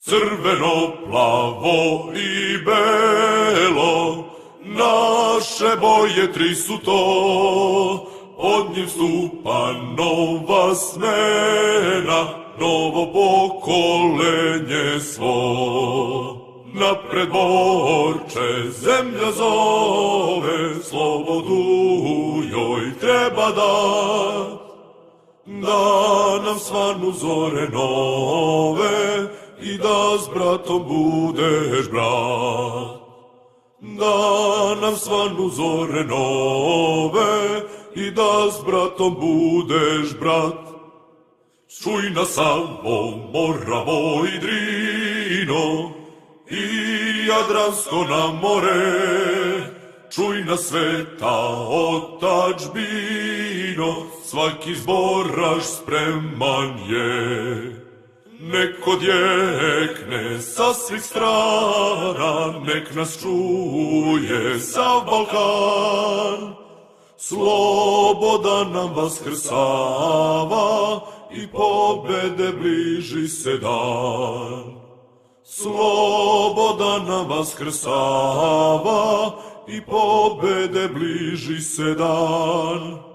Crveno, plavo i belo, naše boje tri su to, pod njim stupa nova smena, novo pokolenje svo. Napred borče, zemlja zove, slobodu joj treba dat, da nam svanu zore nove i da s bratom budeš brat. Da nam svanu zore nove i da s bratom budeš brat. Čuj nas Savo, Moravo i Drino i Jadransko na more, čuj nas sveta otadžbino, svaki zboraš spreman je. Nek odjekne sa svih strana, nek nas čuje sav Balkan. Sloboda nam vaskrsava i pobede bliži se dan. Sloboda nam vaskrsava i pobede bliži se dan.